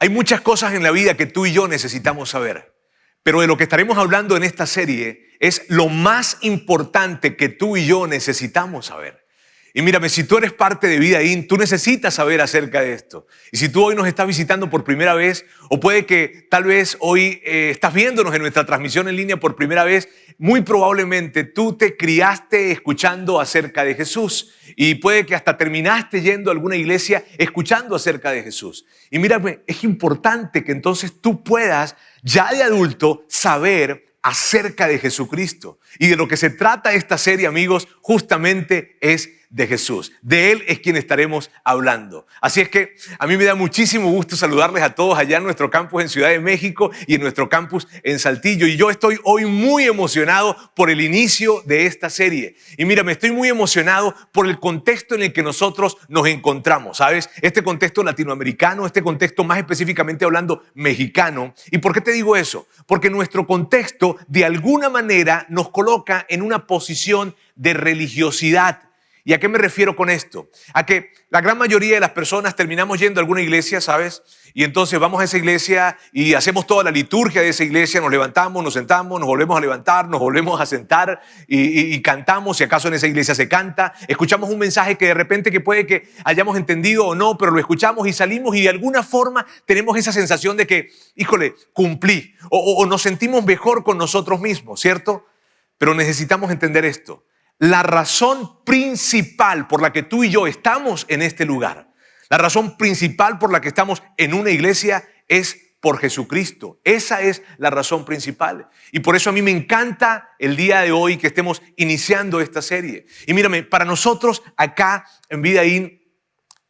Hay muchas cosas en la vida que tú y yo necesitamos saber, pero de lo que estaremos hablando en esta serie es lo más importante que tú y yo necesitamos saber. Y mírame, si tú eres parte de Vida In, tú necesitas saber acerca de esto. Y si tú hoy nos estás visitando por primera vez, o puede que tal vez hoy estás viéndonos en nuestra transmisión en línea por primera vez, muy probablemente tú te criaste escuchando acerca de Jesús. Y puede que hasta terminaste yendo a alguna iglesia escuchando acerca de Jesús. Y mírame, es importante que entonces tú puedas, ya de adulto, saber acerca de Jesucristo. Y de lo que se trata esta serie, amigos, justamente es de Jesús. De Él es quien estaremos hablando. Así es que a mí me da muchísimo gusto saludarles a todos allá en nuestro campus en Ciudad de México y en nuestro campus en Saltillo. Y yo estoy hoy muy emocionado por el inicio de esta serie. Y mira, me estoy muy emocionado por el contexto en el que nosotros nos encontramos, ¿sabes? Este contexto latinoamericano, este contexto más específicamente hablando mexicano. ¿Y por qué te digo eso? Porque nuestro contexto de alguna manera nos coloca en una posición de religiosidad. ¿Y a qué me refiero con esto? A que la gran mayoría de las personas terminamos yendo a alguna iglesia, ¿sabes? Y entonces vamos a esa iglesia y hacemos toda la liturgia de esa iglesia, nos levantamos, nos sentamos, nos volvemos a levantar, nos volvemos a sentar y cantamos, si acaso en esa iglesia se canta, escuchamos un mensaje que de repente que puede que hayamos entendido o no, pero lo escuchamos y salimos y de alguna forma tenemos esa sensación de que, híjole, cumplí o nos sentimos mejor con nosotros mismos, ¿cierto? Pero necesitamos entender esto. La razón principal por la que tú y yo estamos en este lugar, la razón principal por la que estamos en una iglesia es por Jesucristo. Esa es la razón principal. Y por eso a mí me encanta el día de hoy que estemos iniciando esta serie. Y mírame, para nosotros acá en Vida In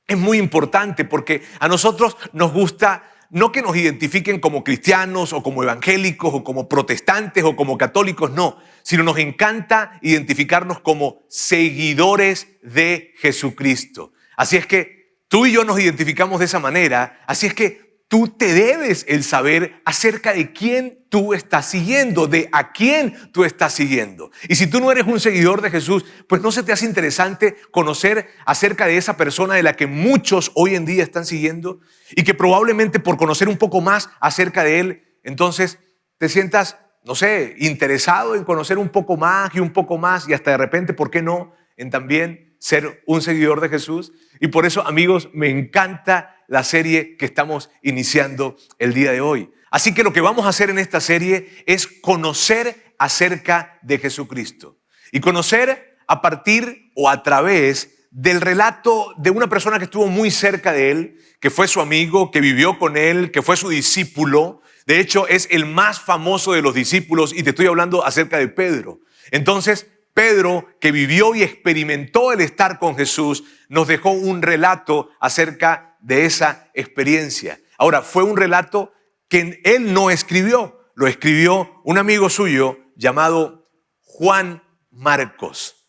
es muy importante porque a nosotros nos gusta no que nos identifiquen como cristianos o como evangélicos o como protestantes o como católicos, no, sino nos encanta identificarnos como seguidores de Jesucristo. Así es que tú y yo nos identificamos de esa manera, así es que tú te debes el saber acerca de quién tú estás siguiendo, de a quién tú estás siguiendo. Y si tú no eres un seguidor de Jesús, pues no se te hace interesante conocer acerca de esa persona de la que muchos hoy en día están siguiendo y que probablemente por conocer un poco más acerca de él, entonces te sientas, no sé, interesado en conocer un poco más y hasta de repente, ¿por qué no?, en también ser un seguidor de Jesús. Y por eso, amigos, me encanta la serie que estamos iniciando el día de hoy. Así que lo que vamos a hacer en esta serie es conocer acerca de Jesucristo. Y conocer a partir o a través del relato de una persona que estuvo muy cerca de él, que fue su amigo, que vivió con él, que fue su discípulo. De hecho, es el más famoso de los discípulos y te estoy hablando acerca de Pedro. Entonces, Pedro, que vivió y experimentó el estar con Jesús, nos dejó un relato acerca de esa experiencia. Ahora, fue un relato que él no escribió, lo escribió un amigo suyo llamado Juan Marcos.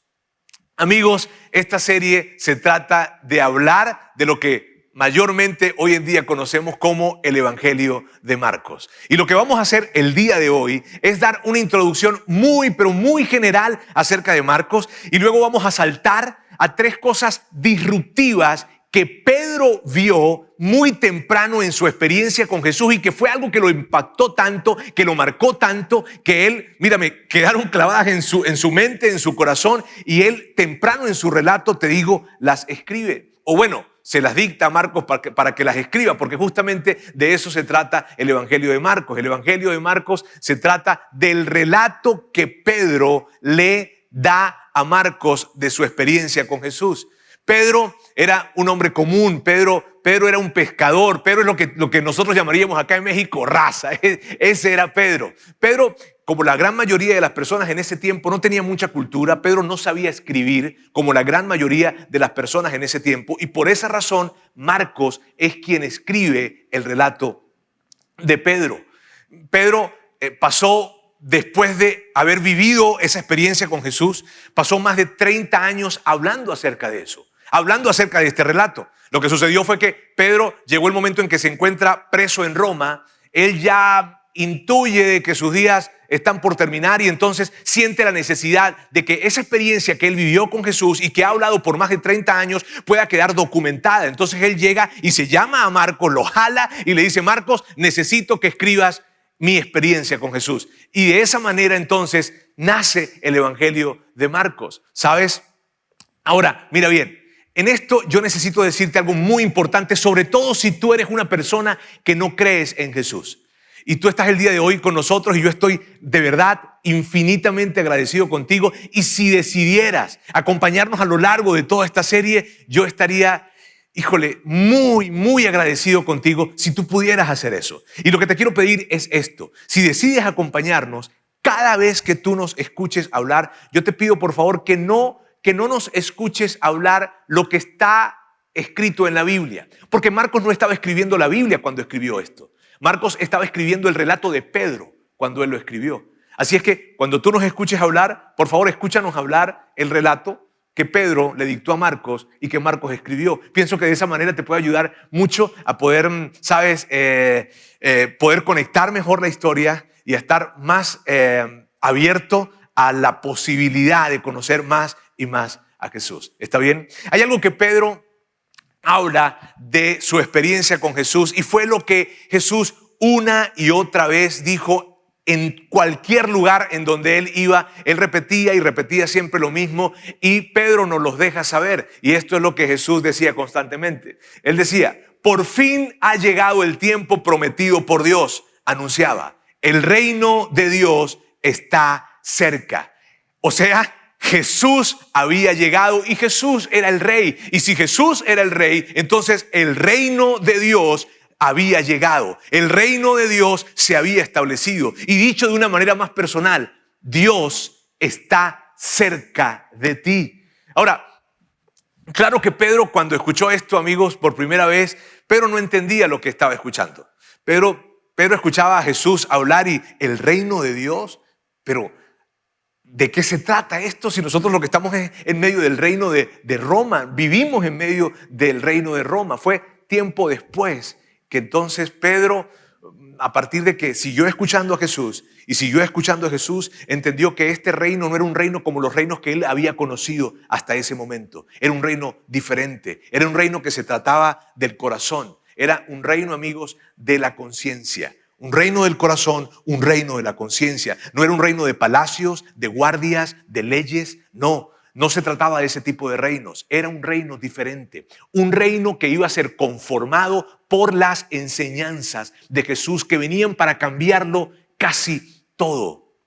Amigos, esta serie se trata de hablar de lo que mayormente hoy en día conocemos como el Evangelio de Marcos. Y lo que vamos a hacer el día de hoy es dar una introducción pero muy general acerca de Marcos y luego vamos a saltar a tres cosas disruptivas que Pedro vio muy temprano en su experiencia con Jesús y que fue algo que lo impactó tanto, que lo marcó tanto, que él, mírame, quedaron clavadas en su mente, en su corazón, y él temprano en su relato, te digo, las escribe. O bueno, se las dicta a Marcos para que las escriba, porque justamente de eso se trata el Evangelio de Marcos. El Evangelio de Marcos se trata del relato que Pedro le da a Marcos de su experiencia con Jesús. Pedro era un hombre común, Pedro era un pescador, Pedro es lo que nosotros llamaríamos acá en México raza, ese era Pedro. Pedro, como la gran mayoría de las personas en ese tiempo, no tenía mucha cultura. Pedro no sabía escribir como la gran mayoría de las personas en ese tiempo, y por esa razón Marcos es quien escribe el relato de Pedro. Pedro pasó, después de haber vivido esa experiencia con Jesús, pasó más de 30 años hablando acerca de eso, hablando acerca de este relato. Lo que sucedió fue que Pedro llegó el momento en que se encuentra preso en Roma. Él ya intuye que sus días están por terminar y entonces siente la necesidad de que esa experiencia que él vivió con Jesús y que ha hablado por más de 30 años pueda quedar documentada. Entonces él llega y se llama a Marcos, lo jala y le dice: Marcos, necesito que escribas mi experiencia con Jesús. Y de esa manera entonces nace el Evangelio de Marcos. ¿Sabes? Ahora, mira bien, en esto yo necesito decirte algo muy importante, sobre todo si tú eres una persona que no crees en Jesús. Y tú estás el día de hoy con nosotros y yo estoy de verdad infinitamente agradecido contigo. Y si decidieras acompañarnos a lo largo de toda esta serie, yo estaría, híjole, muy agradecido contigo si tú pudieras hacer eso. Y lo que te quiero pedir es esto: si decides acompañarnos, cada vez que tú nos escuches hablar, yo te pido por favor que no nos escuches hablar lo que está escrito en la Biblia. Porque Marcos no estaba escribiendo la Biblia cuando escribió esto. Marcos estaba escribiendo el relato de Pedro cuando él lo escribió. Así es que cuando tú nos escuches hablar, por favor escúchanos hablar el relato que Pedro le dictó a Marcos y que Marcos escribió. Pienso que de esa manera te puede ayudar mucho a poder, ¿sabes? Poder conectar mejor la historia y a estar más abierto a la posibilidad de conocer más y más a Jesús. ¿Está bien? Hay algo que Pedro habla de su experiencia con Jesús y fue lo que Jesús una y otra vez dijo. En cualquier lugar en donde él iba, él repetía y repetía siempre lo mismo, y Pedro nos los deja saber. Y esto es lo que Jesús decía constantemente. Él decía: por fin ha llegado el tiempo prometido por Dios, anunciaba. El reino de Dios está cerca. O sea, Jesús había llegado y Jesús era el rey. Y si Jesús era el rey, entonces el reino de Dios había llegado. El reino de Dios se había establecido. Y dicho de una manera más personal, Dios está cerca de ti. Ahora, claro que Pedro, cuando escuchó esto, amigos, por primera vez, Pedro no entendía lo que estaba escuchando. Pedro escuchaba a Jesús hablar y el reino de Dios, pero ¿de qué se trata esto si nosotros lo que estamos es en medio del reino de Roma? Vivimos en medio del reino de Roma. Fue tiempo después que entonces Pedro, a partir de que siguió escuchando a Jesús y siguió escuchando a Jesús, entendió que este reino no era un reino como los reinos que él había conocido hasta ese momento. Era un reino diferente, era un reino que se trataba del corazón, era un reino, amigos, de la conciencia. Un reino del corazón, un reino de la conciencia. No era un reino de palacios, de guardias, de leyes, no se trataba de ese tipo de reinos. Era un reino diferente, un reino que iba a ser conformado por las enseñanzas de Jesús que venían para cambiarlo casi todo.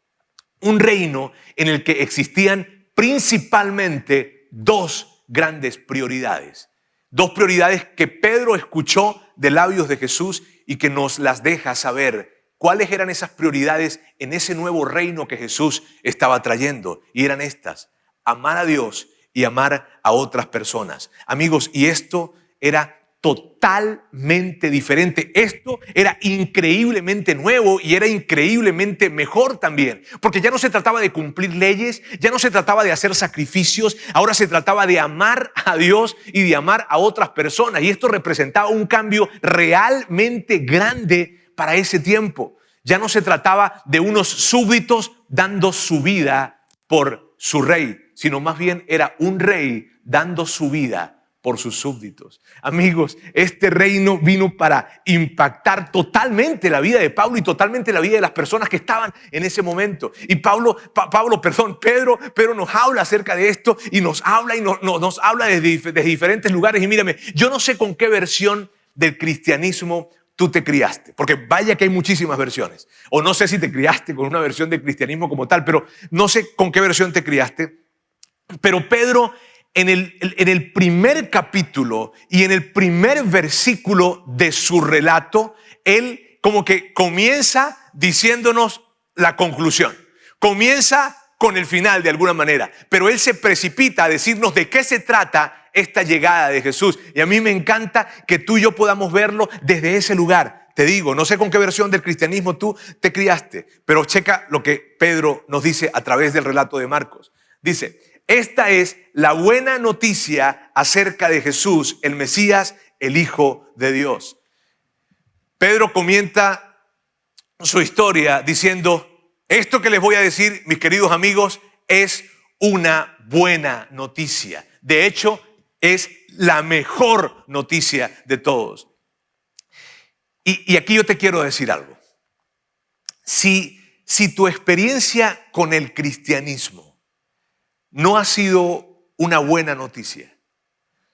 Un reino en el que existían principalmente dos grandes prioridades. Dos prioridades que Pedro escuchó de labios de Jesús y que nos las deja saber. ¿Cuáles eran esas prioridades en ese nuevo reino que Jesús estaba trayendo? Y eran estas: amar a Dios y amar a otras personas. Amigos, y esto era totalmente diferente. Esto era increíblemente nuevo y era increíblemente mejor también. Porque ya no se trataba de cumplir leyes, ya no se trataba de hacer sacrificios, ahora se trataba de amar a Dios y de amar a otras personas. Y esto representaba un cambio realmente grande para ese tiempo. Ya no se trataba de unos súbditos dando su vida por su rey, sino más bien era un rey dando su vida por sus súbditos. Amigos, este reino vino para impactar totalmente la vida de Pablo y totalmente la vida de las personas que estaban en ese momento. Y Pedro nos habla acerca de esto y nos habla desde diferentes lugares. Y mírame, yo no sé con qué versión del cristianismo tú te criaste, porque vaya que hay muchísimas versiones. O no sé si te criaste con una versión del cristianismo como tal, pero no sé con qué versión te criaste. Pero Pedro, en el primer capítulo y en el primer versículo de su relato, él como que comienza diciéndonos la conclusión. Comienza con el final de alguna manera, pero él se precipita a decirnos de qué se trata esta llegada de Jesús. Y a mí me encanta que tú y yo podamos verlo desde ese lugar. Te digo, no sé con qué versión del cristianismo tú te criaste, pero checa lo que Pedro nos dice a través del relato de Marcos. Dice: esta es la buena noticia acerca de Jesús, el Mesías, el Hijo de Dios. Pedro comienza su historia diciendo: esto que les voy a decir, mis queridos amigos, es una buena noticia. De hecho, es la mejor noticia de todos. Y aquí yo te quiero decir algo. Si tu experiencia con el cristianismo no ha sido una buena noticia,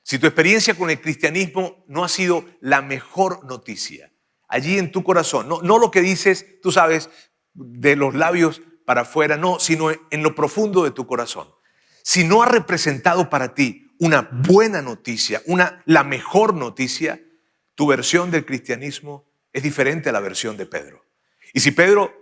si tu experiencia con el cristianismo no ha sido la mejor noticia, allí en tu corazón, no lo que dices, tú sabes, de los labios para afuera, no, sino en lo profundo de tu corazón. Si no ha representado para ti una buena noticia, la mejor noticia, tu versión del cristianismo es diferente a la versión de Pedro. Y si Pedro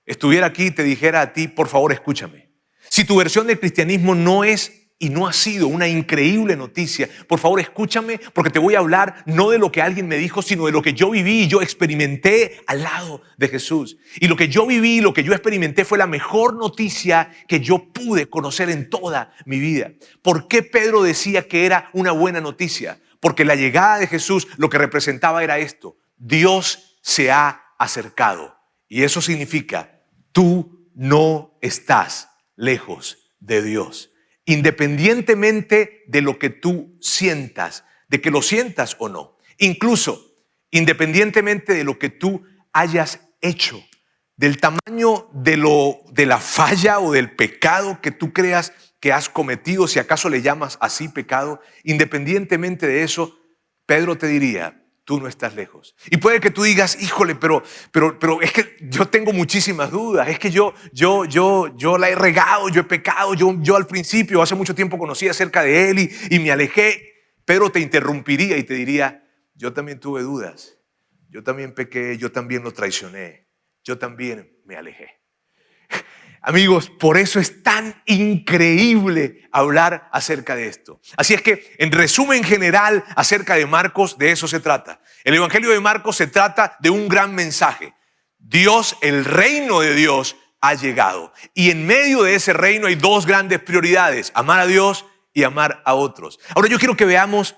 estuviera aquí y te dijera a ti: por favor, escúchame. Si tu versión del cristianismo no es y no ha sido una increíble noticia, por favor, escúchame, porque te voy a hablar no de lo que alguien me dijo, sino de lo que yo viví y yo experimenté al lado de Jesús. Y lo que yo viví, lo que yo experimenté fue la mejor noticia que yo pude conocer en toda mi vida. ¿Por qué Pedro decía que era una buena noticia? Porque la llegada de Jesús lo que representaba era esto: Dios se ha acercado. Y eso significa: tú no estás lejos de Dios. Independientemente de lo que tú sientas, de que lo sientas o no, incluso independientemente de lo que tú hayas hecho, del tamaño de la falla o del pecado que tú creas que has cometido, si acaso le llamas así pecado, independientemente de eso, Pedro te diría: tú no estás lejos. Y puede que tú digas: híjole, pero es que yo tengo muchísimas dudas, es que yo la he regado, yo he pecado, yo al principio, hace mucho tiempo conocí acerca de él y me alejé. Pedro te interrumpiría y te diría: yo también tuve dudas, yo también pequé, yo también lo traicioné, yo también me alejé. Amigos, por eso es tan increíble hablar acerca de esto. Así es que, en resumen general acerca de Marcos, de eso se trata. El Evangelio de Marcos se trata de un gran mensaje. Dios, el reino de Dios, ha llegado. Y en medio de ese reino hay dos grandes prioridades: amar a Dios y amar a otros. Ahora yo quiero que veamos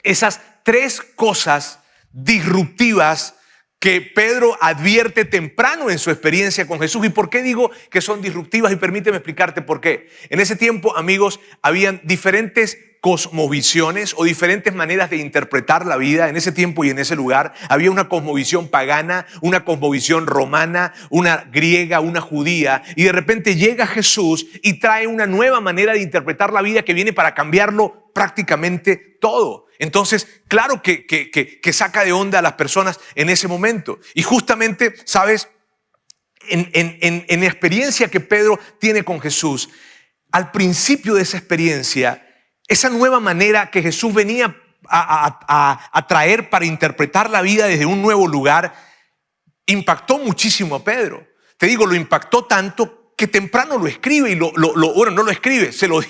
esas tres cosas disruptivas que Pedro advierte temprano en su experiencia con Jesús. ¿Y por qué digo que son disruptivas? Y permíteme explicarte por qué. En ese tiempo, amigos, habían diferentes cosmovisiones o diferentes maneras de interpretar la vida. En ese tiempo y en ese lugar había una cosmovisión pagana, una cosmovisión romana, una griega, una judía, y de repente llega Jesús y trae una nueva manera de interpretar la vida que viene para cambiarlo prácticamente todo. Entonces, claro que saca de onda a las personas en ese momento. Y justamente, ¿sabes? En la experiencia que Pedro tiene con Jesús, al principio de esa experiencia, esa nueva manera que Jesús venía a traer para interpretar la vida desde un nuevo lugar, impactó muchísimo a Pedro. Te digo, lo impactó tanto que temprano lo escribe y bueno, no lo escribe, se lo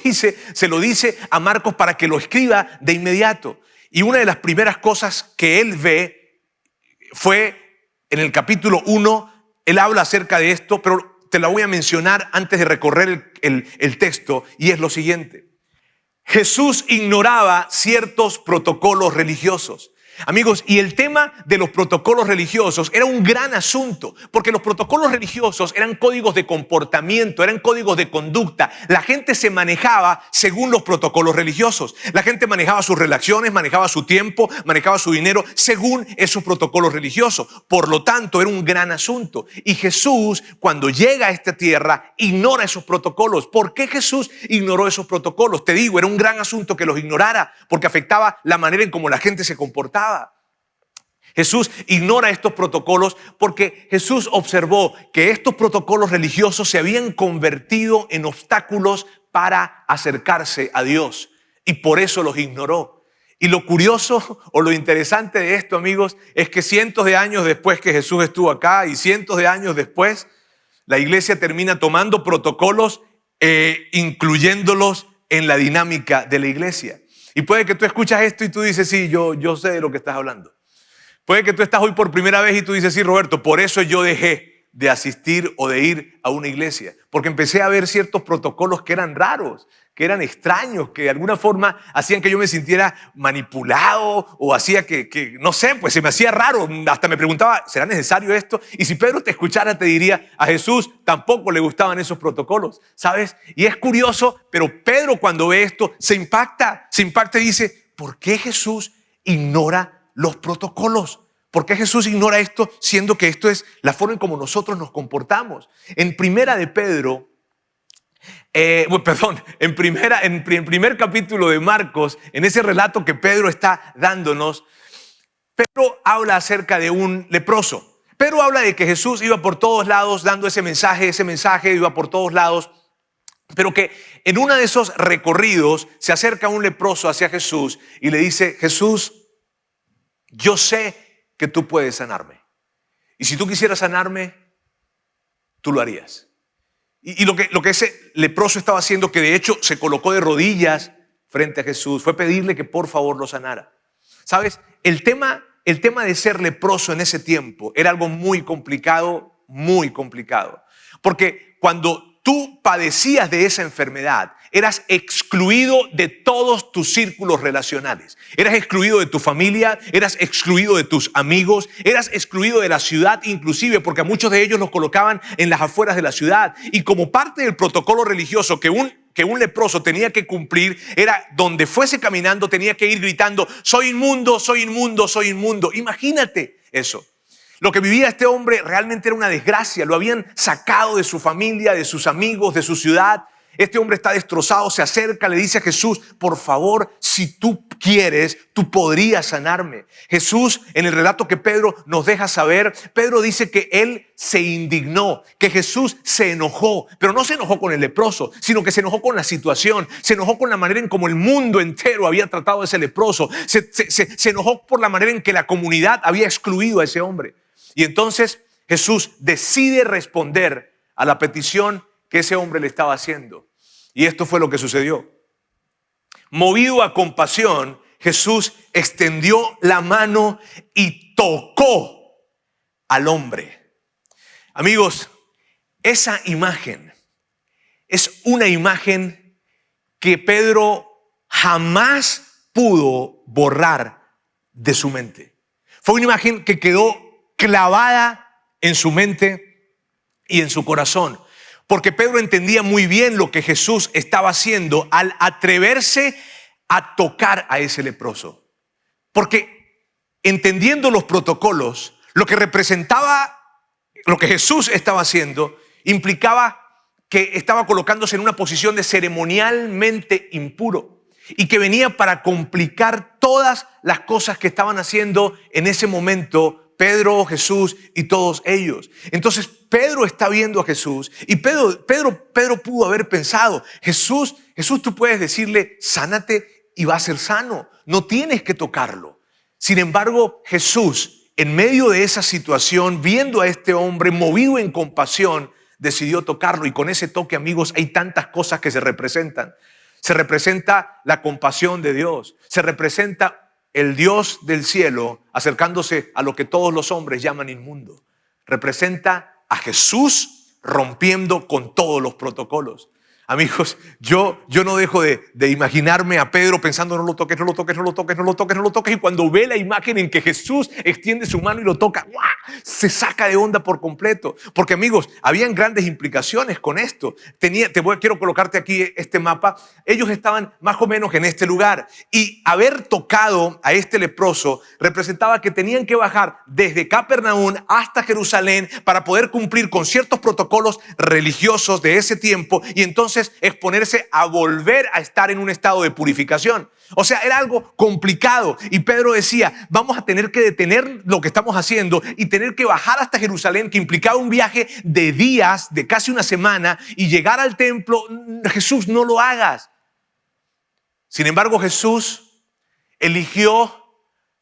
dice a Marcos para que lo escriba de inmediato. Y una de las primeras cosas que él ve fue en el capítulo 1, él habla acerca de esto, pero te la voy a mencionar antes de recorrer el texto, y es lo siguiente. Jesús ignoraba ciertos protocolos religiosos. Amigos, y el tema de los protocolos religiosos era un gran asunto, porque los protocolos religiosos eran códigos de comportamiento, eran códigos de conducta. La gente se manejaba según los protocolos religiosos. La gente manejaba sus relaciones, manejaba su tiempo, manejaba su dinero según esos protocolos religiosos. Por lo tanto, era un gran asunto. Y Jesús, cuando llega a esta tierra, ignora esos protocolos. ¿Por qué Jesús ignoró esos protocolos? Te digo, era un gran asunto que los ignorara, porque afectaba la manera en cómo la gente se comportaba. Jesús ignora estos protocolos porque Jesús observó que estos protocolos religiosos se habían convertido en obstáculos para acercarse a Dios y por eso los ignoró. Y lo curioso o lo interesante de esto, amigos, es que cientos de años después que Jesús estuvo acá y cientos de años después, la iglesia termina tomando protocolos incluyéndolos en la dinámica de la iglesia. Y puede que tú escuchas esto y tú dices, sí, yo sé de lo que estás hablando. Puede que tú estás hoy por primera vez y tú dices, sí, Roberto, por eso yo dejé de asistir o de ir a una iglesia. Porque empecé a ver ciertos protocolos que eran raros, que eran extraños, que de alguna forma hacían que yo me sintiera manipulado o hacía que no sé, pues se me hacía raro. Hasta me preguntaba, ¿será necesario esto? Y si Pedro te escuchara, te diría, a Jesús tampoco le gustaban esos protocolos, ¿sabes? Y es curioso, pero Pedro cuando ve esto se impacta y dice, ¿por qué Jesús ignora los protocolos? ¿Por qué Jesús ignora esto siendo que esto es la forma en cómo nosotros nos comportamos? En primera de Pedro, en primer capítulo de Marcos, en ese relato que Pedro está dándonos, Pedro habla acerca de un leproso. Pedro habla de que Jesús iba por todos lados dando ese mensaje iba por todos lados, pero que en uno de esos recorridos se acerca un leproso hacia Jesús y le dice, Jesús, yo sé que tú puedes sanarme. Y si tú quisieras sanarme, tú lo harías. Y lo que ese leproso estaba haciendo, que de hecho se colocó de rodillas frente a Jesús, fue pedirle que por favor lo sanara. ¿Sabes? El tema de ser leproso en ese tiempo era algo muy complicado. Porque cuando tú padecías de esa enfermedad, eras excluido de todos tus círculos relacionales. Eras excluido de tu familia, eras excluido de tus amigos, eras excluido de la ciudad inclusive, porque a muchos de ellos los colocaban en las afueras de la ciudad. Y como parte del protocolo religioso que un leproso tenía que cumplir, era donde fuese caminando tenía que ir gritando, soy inmundo, soy inmundo, soy inmundo. Imagínate eso. Lo que vivía este hombre realmente era una desgracia. Lo habían sacado de su familia, de sus amigos, de su ciudad. Este hombre está destrozado, se acerca, le dice a Jesús, por favor, si tú quieres, tú podrías sanarme. Jesús, en el relato que Pedro nos deja saber, Pedro dice que él se indignó, que Jesús se enojó, pero no se enojó con el leproso, sino que se enojó con la situación, se enojó con la manera en cómo el mundo entero había tratado a ese leproso, se enojó por la manera en que la comunidad había excluido a ese hombre. Y entonces Jesús decide responder a la petición que ese hombre le estaba haciendo. Y esto fue lo que sucedió. Movido a compasión, Jesús extendió la mano y tocó al hombre. Amigos, esa imagen es una imagen que Pedro jamás pudo borrar de su mente. Fue una imagen que quedó clavada en su mente y en su corazón. Porque Pedro entendía muy bien lo que Jesús estaba haciendo al atreverse a tocar a ese leproso. Porque entendiendo los protocolos, lo que representaba, lo que Jesús estaba haciendo, implicaba que estaba colocándose en una posición de ceremonialmente impuro y que venía para complicar todas las cosas que estaban haciendo en ese momento Pedro, Jesús y todos ellos. Entonces Pedro está viendo a Jesús y Pedro pudo haber pensado, Jesús, tú puedes decirle, sánate y va a ser sano. No tienes que tocarlo. Sin embargo, Jesús, en medio de esa situación, viendo a este hombre movido en compasión, decidió tocarlo. Y con ese toque, amigos, hay tantas cosas que se representan. Se representa la compasión de Dios. Se representa el Dios del cielo acercándose a lo que todos los hombres llaman inmundo. Representa a Jesús rompiendo con todos los protocolos. Amigos, yo no dejo de imaginarme a Pedro pensando, no lo toques, no lo toques, no lo toques, no lo toques, no lo toques. Y cuando ve la imagen en que Jesús extiende su mano y lo toca, ¡guau!, se saca de onda por completo. Porque, amigos, habían grandes implicaciones con esto. Quiero colocarte aquí este mapa. Ellos estaban más o menos en este lugar. Y haber tocado a este leproso representaba que tenían que bajar desde Capernaum hasta Jerusalén para poder cumplir con ciertos protocolos religiosos de ese tiempo y entonces exponerse a volver a estar en un estado de purificación. O sea, era algo complicado. Y Pedro decía, vamos a tener que detener lo que estamos haciendo y tener que bajar hasta Jerusalén, que implicaba un viaje de días, de casi una semana, y llegar al templo. Jesús, no lo hagas. Sin embargo, Jesús eligió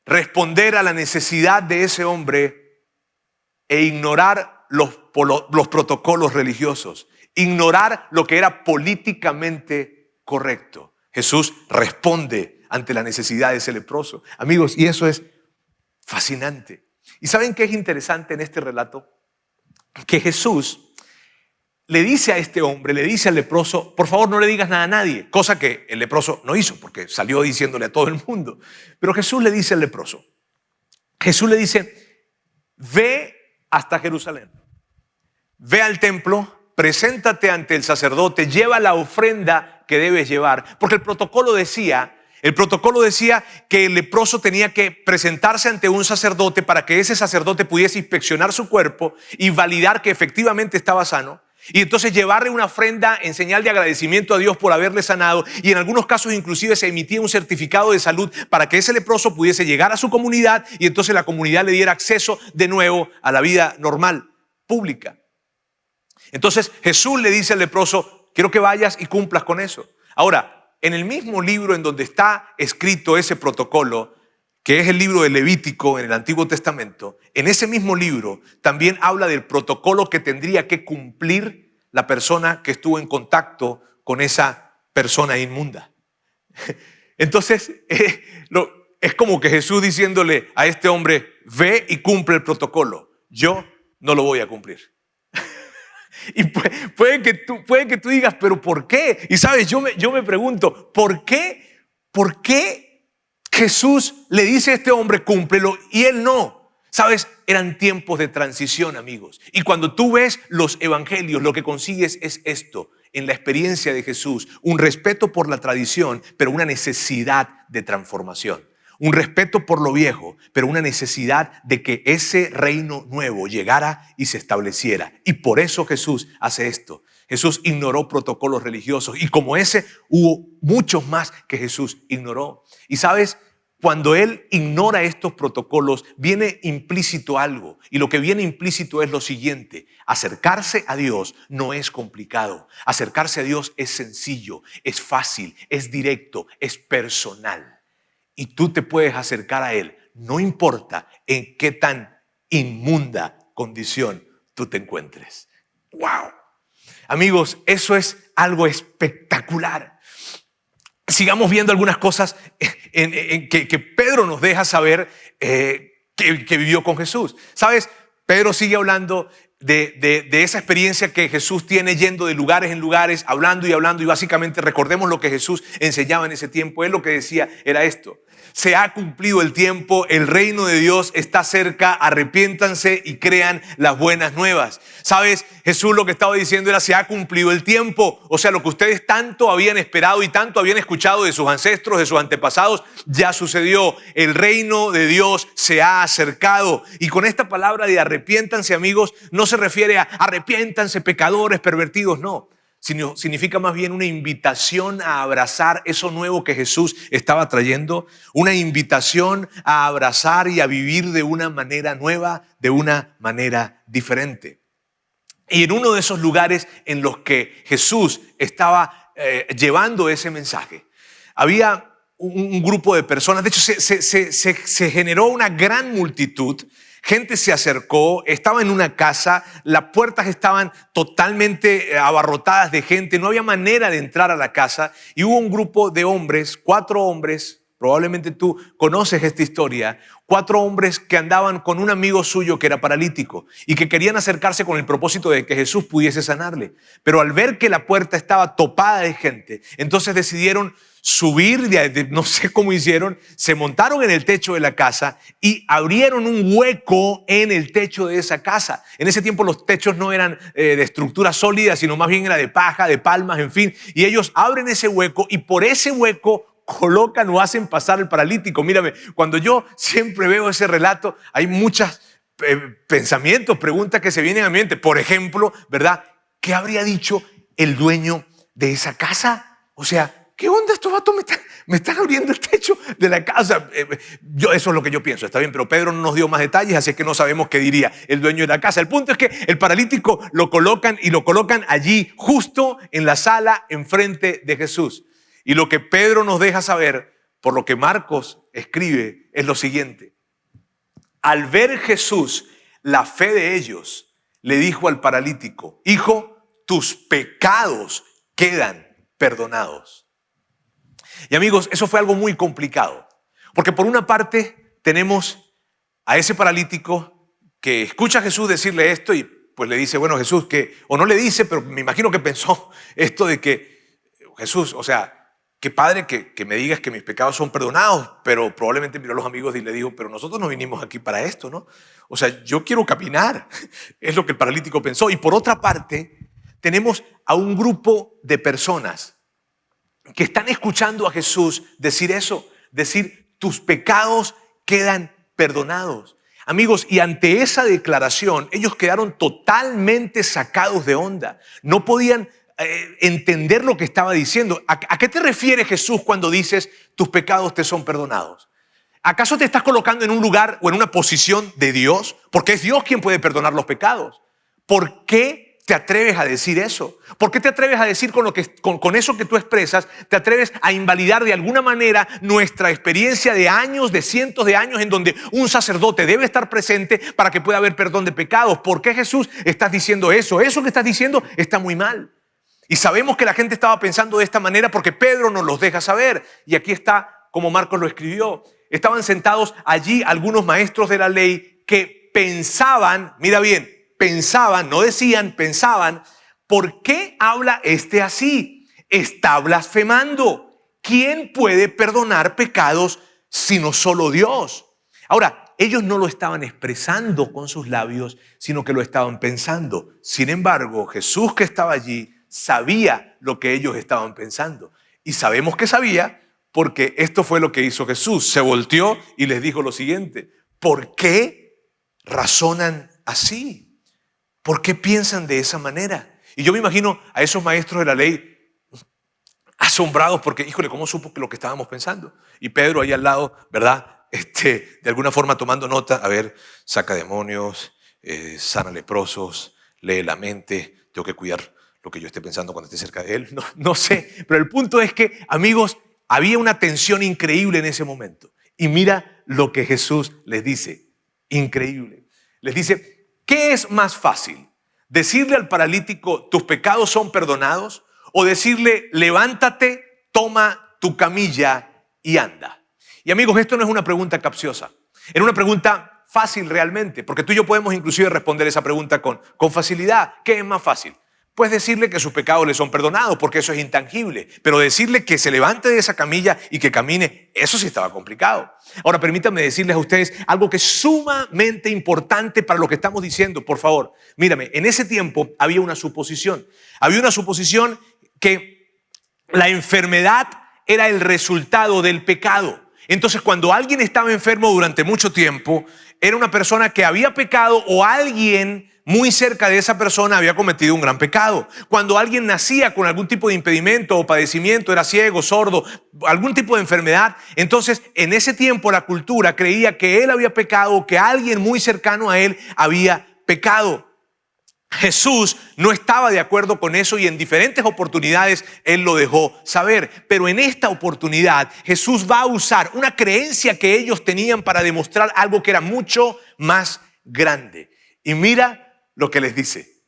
responder a la necesidad de ese hombre e ignorar los protocolos religiosos, ignorar lo que era políticamente correcto. Jesús responde ante la necesidad de ese leproso. Amigos, y eso es fascinante. ¿Y saben qué es interesante en este relato? Que Jesús le dice a este hombre, le dice al leproso, por favor no le digas nada a nadie, cosa que el leproso no hizo porque salió diciéndole a todo el mundo. Pero Jesús le dice al leproso, Jesús le dice, ve hasta Jerusalén, ve al templo, preséntate ante el sacerdote, lleva la ofrenda que debes llevar, porque el protocolo decía que el leproso tenía que presentarse ante un sacerdote para que ese sacerdote pudiese inspeccionar su cuerpo y validar que efectivamente estaba sano. Y entonces llevarle una ofrenda en señal de agradecimiento a Dios por haberle sanado, y en algunos casos inclusive se emitía un certificado de salud para que ese leproso pudiese llegar a su comunidad y entonces la comunidad le diera acceso de nuevo a la vida normal, pública. Entonces Jesús le dice al leproso, quiero que vayas y cumplas con eso. Ahora, en el mismo libro en donde está escrito ese protocolo, que es el libro de Levítico en el Antiguo Testamento, en ese mismo libro también habla del protocolo que tendría que cumplir la persona que estuvo en contacto con esa persona inmunda. Entonces, es como que Jesús diciéndole a este hombre, ve y cumple el protocolo. Yo no lo voy a cumplir. Y puede que tú digas, pero ¿por qué? Y sabes, yo me pregunto, ¿por qué Jesús le dice a este hombre, cúmplelo, y él no? Sabes, eran tiempos de transición, amigos. Y cuando tú ves los evangelios, lo que consigues es esto. En la experiencia de Jesús, un respeto por la tradición, pero una necesidad de transformación. Un respeto por lo viejo, pero una necesidad de que ese reino nuevo llegara y se estableciera. Y por eso Jesús hace esto. Jesús ignoró protocolos religiosos y como ese hubo muchos más que Jesús ignoró. Y sabes, cuando Él ignora estos protocolos, viene implícito algo. Y lo que viene implícito es lo siguiente. Acercarse a Dios no es complicado. Acercarse a Dios es sencillo, es fácil, es directo, es personal. Y tú te puedes acercar a Él, no importa en qué tan inmunda condición tú te encuentres. ¡Wow! Amigos, eso es algo espectacular. Sigamos viendo algunas cosas que Pedro nos deja saber que vivió con Jesús. ¿Sabes? Pedro sigue hablando de esa experiencia que Jesús tiene yendo de lugares en lugares, hablando y básicamente recordemos lo que Jesús enseñaba en ese tiempo. Él lo que decía era esto: se ha cumplido el tiempo, el reino de Dios está cerca, arrepiéntanse y crean las buenas nuevas. ¿Sabes? Jesús lo que estaba diciendo era: se ha cumplido el tiempo. O sea, lo que ustedes tanto habían esperado y tanto habían escuchado de sus ancestros, de sus antepasados, ya sucedió. El reino de Dios se ha acercado. Y con esta palabra de arrepiéntanse, amigos, no se refiere a arrepiéntanse pecadores, pervertidos, no. Sino significa más bien una invitación a abrazar eso nuevo que Jesús estaba trayendo, una invitación a abrazar y a vivir de una manera nueva, de una manera diferente. Y en uno de esos lugares en los que Jesús estaba llevando ese mensaje, había un grupo de personas. De hecho, se generó una gran multitud. Gente se acercó, estaba en una casa, las puertas estaban totalmente abarrotadas de gente, no había manera de entrar a la casa y hubo un grupo de hombres, 4 hombres probablemente tú conoces esta historia, 4 hombres que andaban con un amigo suyo que era paralítico y que querían acercarse con el propósito de que Jesús pudiese sanarle. Pero al ver que la puerta estaba topada de gente, entonces decidieron subir, no sé cómo hicieron, se montaron en el techo de la casa y abrieron un hueco en el techo de esa casa. En ese tiempo los techos no eran de estructura sólida, sino más bien era de paja, de palmas, en fin. Y ellos abren ese hueco y por ese hueco colocan o hacen pasar al paralítico. Mírame, cuando yo siempre veo ese relato, hay muchos pensamientos, preguntas que se vienen a mi mente. Por ejemplo, ¿verdad? ¿Qué habría dicho el dueño de esa casa? O sea, ¿qué onda estos vatos me están abriendo el techo de la casa? Eso es lo que yo pienso, está bien, pero Pedro no nos dio más detalles, así que no sabemos qué diría el dueño de la casa. El punto es que el paralítico lo colocan allí, justo en la sala, enfrente de Jesús. Y lo que Pedro nos deja saber, por lo que Marcos escribe, es lo siguiente. Al ver Jesús la fe de ellos, le dijo al paralítico: hijo, tus pecados quedan perdonados. Y amigos, eso fue algo muy complicado, porque por una parte tenemos a ese paralítico que escucha a Jesús decirle esto y pues le dice, bueno, Jesús, o no le dice, pero me imagino que pensó esto de que, Jesús, o sea, qué padre que me digas que mis pecados son perdonados, pero probablemente miró a los amigos y le dijo, pero nosotros no vinimos aquí para esto, ¿no? O sea, yo quiero caminar, es lo que el paralítico pensó. Y por otra parte, tenemos a un grupo de personas que están escuchando a Jesús decir eso, decir, tus pecados quedan perdonados. Amigos, y ante esa declaración, ellos quedaron totalmente sacados de onda. No podían entender lo que estaba diciendo. ¿A qué te refiere Jesús cuando dices, tus pecados te son perdonados? ¿Acaso te estás colocando en un lugar o en una posición de Dios? Porque es Dios quien puede perdonar los pecados. ¿Por qué te atreves a decir eso? ¿Por qué te atreves a decir con eso que tú expresas, te atreves a invalidar de alguna manera nuestra experiencia de años, de cientos de años en donde un sacerdote debe estar presente para que pueda haber perdón de pecados? ¿Por qué, Jesús, estás diciendo eso? Eso que estás diciendo está muy mal. Y sabemos que la gente estaba pensando de esta manera porque Pedro nos los deja saber. Y aquí está como Marcos lo escribió. Estaban sentados allí algunos maestros de la ley que pensaban, mira bien, pensaban, no decían, pensaban, ¿por qué habla este así? Está blasfemando. ¿Quién puede perdonar pecados sino solo Dios? Ahora, ellos no lo estaban expresando con sus labios, sino que lo estaban pensando. Sin embargo, Jesús, que estaba allí, sabía lo que ellos estaban pensando. Y sabemos que sabía porque esto fue lo que hizo Jesús. Se volteó y les dijo lo siguiente: ¿por qué razonan así? ¿Por qué piensan de esa manera? Y yo me imagino a esos maestros de la ley asombrados porque, híjole, ¿cómo supo que lo que estábamos pensando? Y Pedro ahí al lado, ¿verdad? De alguna forma tomando nota, a ver, saca demonios, sana leprosos, lee la mente, tengo que cuidar lo que yo esté pensando cuando esté cerca de él. No sé, pero el punto es que, amigos, había una tensión increíble en ese momento. Y mira lo que Jesús les dice, increíble. Les dice, ¿qué es más fácil? ¿Decirle al paralítico, tus pecados son perdonados? ¿O decirle, levántate, toma tu camilla y anda? Y amigos, esto no es una pregunta capciosa. Era una pregunta fácil realmente, porque tú y yo podemos inclusive responder esa pregunta con facilidad. ¿Qué es más fácil? Pues decirle que sus pecados le son perdonados, porque eso es intangible. Pero decirle que se levante de esa camilla y que camine, eso sí estaba complicado. Ahora, permítanme decirles a ustedes algo que es sumamente importante para lo que estamos diciendo, por favor. Mírame, en ese tiempo había una suposición. Había una suposición que la enfermedad era el resultado del pecado. Entonces, cuando alguien estaba enfermo durante mucho tiempo, era una persona que había pecado o alguien muy cerca de esa persona había cometido un gran pecado. Cuando alguien nacía con algún tipo de impedimento o padecimiento, era ciego, sordo, algún tipo de enfermedad, entonces en ese tiempo la cultura creía que él había pecado o que alguien muy cercano a él había pecado. Jesús no estaba de acuerdo con eso y en diferentes oportunidades Él lo dejó saber. Pero en esta oportunidad Jesús va a usar una creencia que ellos tenían para demostrar algo que era mucho más grande. Y mira lo que les dice.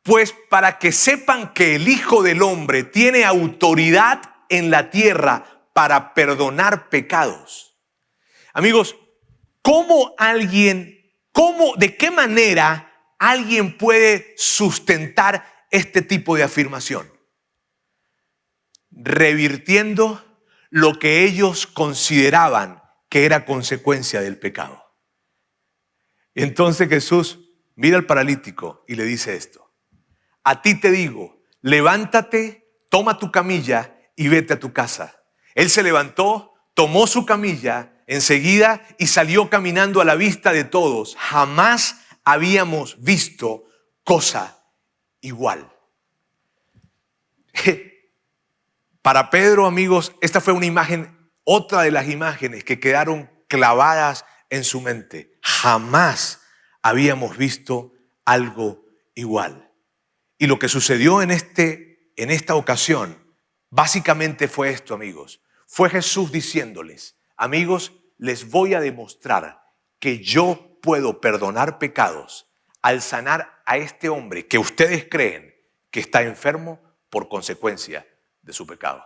Pues para que sepan que el Hijo del Hombre tiene autoridad en la tierra para perdonar pecados. Amigos, ¿de qué manera alguien puede sustentar este tipo de afirmación? Revirtiendo lo que ellos consideraban que era consecuencia del pecado. Entonces Jesús mira al paralítico y le dice esto: a ti te digo, levántate, toma tu camilla y vete a tu casa. Él se levantó, tomó su camilla enseguida y salió caminando a la vista de todos. Jamás habíamos visto cosa igual. Para Pedro, amigos, esta fue una imagen, otra de las imágenes que quedaron clavadas en su mente. Jamás habíamos visto algo igual. Y lo que sucedió en esta ocasión, básicamente fue esto, amigos. Fue Jesús diciéndoles: amigos, les voy a demostrar que yo puedo perdonar pecados al sanar a este hombre que ustedes creen que está enfermo por consecuencia de su pecado.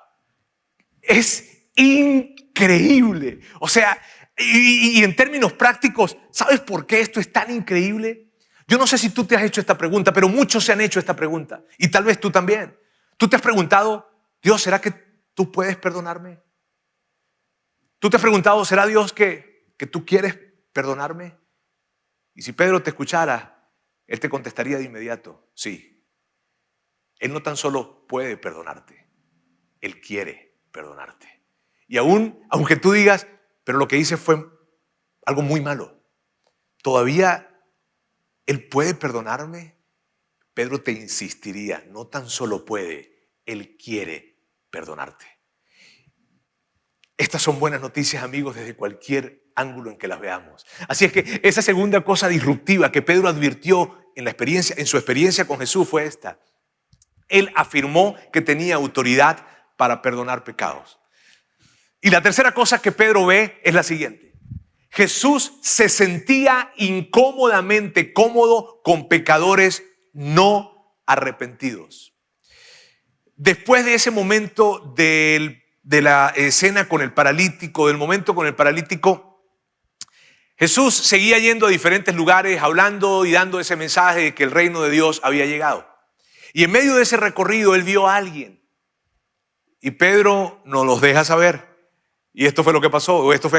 Es increíble. O sea, y en términos prácticos, ¿sabes por qué esto es tan increíble? Yo no sé si tú te has hecho esta pregunta, pero muchos se han hecho esta pregunta. Y tal vez tú también. Tú te has preguntado: Dios, ¿será que tú puedes perdonarme? Tú te has preguntado: ¿será Dios que tú quieres perdonarme? Y si Pedro te escuchara, él te contestaría de inmediato: sí. Él no tan solo puede perdonarte, Él quiere perdonarte. Y aunque tú digas: pero lo que hice fue algo muy malo, todavía Él puede perdonarme. Pedro te insistiría: no tan solo puede, Él quiere perdonarte. Estas son buenas noticias, amigos, desde cualquier ángulo en que las veamos. Así es que esa segunda cosa disruptiva que Pedro advirtió en su experiencia con Jesús fue esta. Él afirmó que tenía autoridad para perdonar pecados. Y la tercera cosa que Pedro ve es la siguiente: Jesús se sentía incómodamente cómodo con pecadores no arrepentidos. Después de ese momento de la escena con el paralítico, del momento con el paralítico, Jesús seguía yendo a diferentes lugares, hablando y dando ese mensaje de que el reino de Dios había llegado. Y en medio de ese recorrido él vio a alguien. Y Pedro nos los deja saber. Y esto fue lo que pasó, o este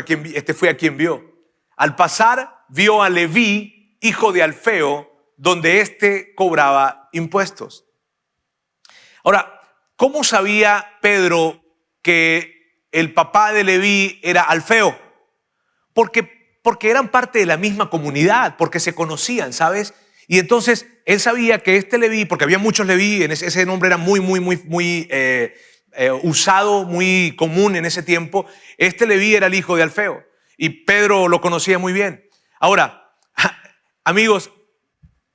fue a quien vio. Al pasar vio a Leví, hijo de Alfeo, donde éste cobraba impuestos. Ahora, ¿cómo sabía Pedro que el papá de Leví era Alfeo? Porque eran parte de la misma comunidad, porque se conocían, ¿sabes? Y entonces él sabía que este Leví, porque había muchos Leví, ese nombre era muy usado, muy común en ese tiempo. Este Leví era el hijo de Alfeo y Pedro lo conocía muy bien. Ahora, amigos,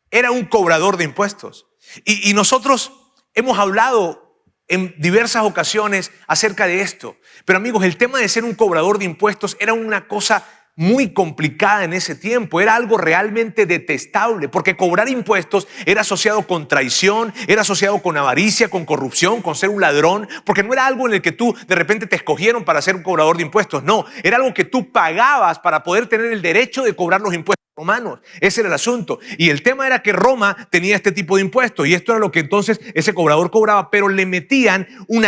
era un cobrador de impuestos. Y nosotros hemos hablado en diversas ocasiones acerca de esto. Pero amigos, el tema de ser un cobrador de impuestos era una cosa muy complicada en ese tiempo. Era algo realmente detestable, porque cobrar impuestos era asociado con traición, era asociado con avaricia, con corrupción, con ser un ladrón, porque no era algo en el que tú de repente te escogieron para ser un cobrador de impuestos. No, era algo que tú pagabas para poder tener el derecho de cobrar los impuestos romanos. Ese era el asunto. Y el tema era que Roma tenía este tipo de impuestos, y esto era lo que entonces ese cobrador cobraba, pero le metían un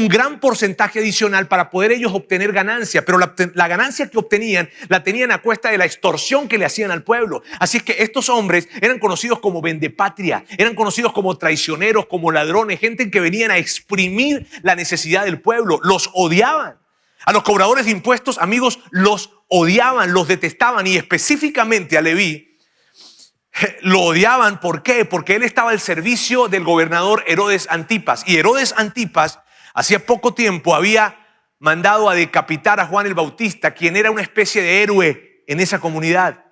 gran porcentaje adicional para poder ellos obtener ganancia. Pero la ganancia que obtenían la tenían a cuesta de la extorsión que le hacían al pueblo. Así es que estos hombres eran conocidos como vendepatria, eran conocidos como traicioneros, como ladrones, gente que venían a exprimir la necesidad del pueblo. Los odiaban. A los cobradores de impuestos, amigos, los odiaban, los detestaban, y específicamente a Leví lo odiaban. ¿Por qué? Porque él estaba al servicio del gobernador Herodes Antipas. Y Herodes Antipas hacía poco tiempo había mandado a decapitar a Juan el Bautista, quien era una especie de héroe en esa comunidad.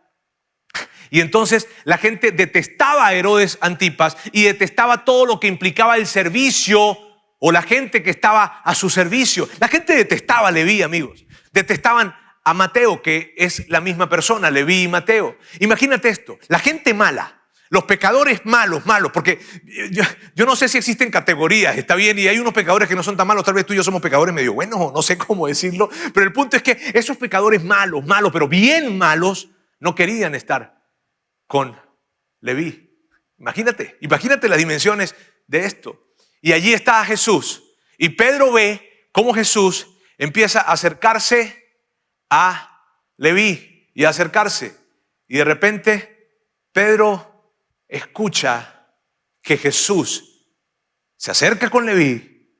Y entonces la gente detestaba a Herodes Antipas y detestaba todo lo que implicaba el servicio o la gente que estaba a su servicio. La gente detestaba a Leví, amigos. Detestaban a Mateo, que es la misma persona, Leví y Mateo. Imagínate esto: la gente mala, los pecadores malos, porque yo no sé si existen categorías, está bien, y hay unos pecadores que no son tan malos, tal vez tú y yo somos pecadores medio buenos, o no sé cómo decirlo, pero el punto es que esos pecadores malos, pero bien malos, no querían estar con Leví. Imagínate las dimensiones de esto. Y allí está Jesús, y Pedro ve cómo Jesús empieza a acercarse a Leví y a acercarse, y de repente Pedro escucha que Jesús se acerca con Leví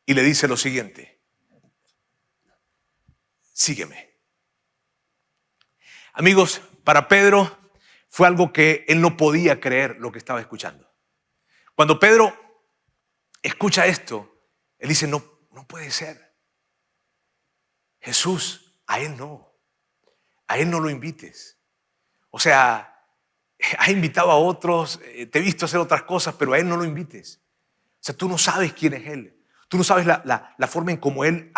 y le dice lo siguiente: sígueme. Amigos, para Pedro fue algo que él no podía creer lo que estaba escuchando. Cuando Pedro escucha esto, él dice, no puede ser. Jesús, a él no lo invites. O sea, has invitado a otros, te he visto hacer otras cosas, pero a él no lo invites. O sea, tú no sabes quién es él. Tú no sabes la forma en cómo él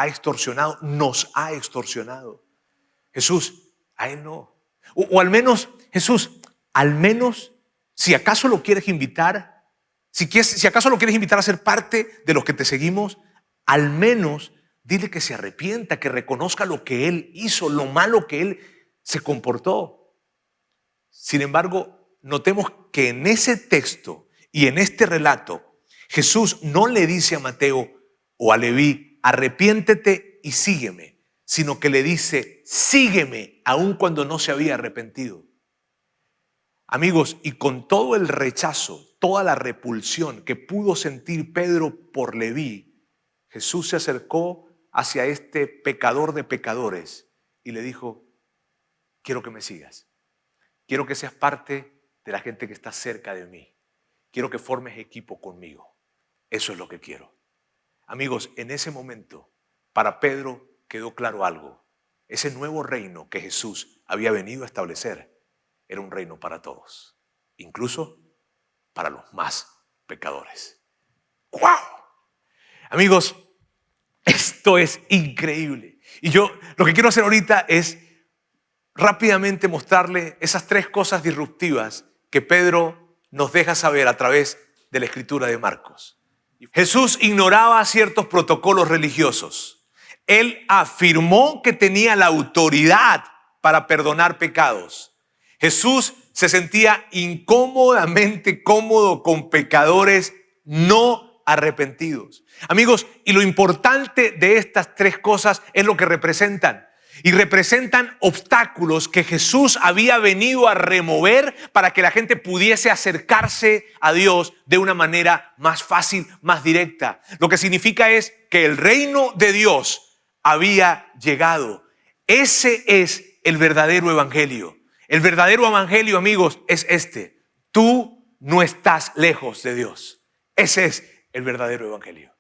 nos ha extorsionado. Jesús, a él no. O al menos, Jesús, si acaso lo quieres invitar, si acaso lo quieres invitar a ser parte de los que te seguimos, al menos dile que se arrepienta, que reconozca lo que él hizo, lo malo que él se comportó. Sin embargo, notemos que en ese texto y en este relato, Jesús no le dice a Mateo o a Leví, arrepiéntete y sígueme, sino que le dice, sígueme, aun cuando no se había arrepentido. Amigos, y con todo el rechazo, toda la repulsión que pudo sentir Pedro por Leví, Jesús se acercó hacia este pecador de pecadores y le dijo, quiero que me sigas. Quiero que seas parte de la gente que está cerca de mí. Quiero que formes equipo conmigo. Eso es lo que quiero. Amigos, en ese momento, para Pedro quedó claro algo. Ese nuevo reino que Jesús había venido a establecer era un reino para todos, incluso para los más pecadores. ¡Wow! Amigos, esto es increíble. Y yo lo que quiero hacer ahorita es rápidamente mostrarle esas tres cosas disruptivas que Pedro nos deja saber a través de la escritura de Marcos. Jesús ignoraba ciertos protocolos religiosos. Él afirmó que tenía la autoridad para perdonar pecados. Jesús se sentía incómodamente cómodo con pecadores no arrepentidos. Amigos, y lo importante de estas tres cosas es lo que representan. Y representan obstáculos que Jesús había venido a remover para que la gente pudiese acercarse a Dios de una manera más fácil, más directa. Lo que significa es que el reino de Dios había llegado. Ese es el verdadero evangelio. El verdadero evangelio, amigos, es este. Tú no estás lejos de Dios. Ese es el verdadero evangelio.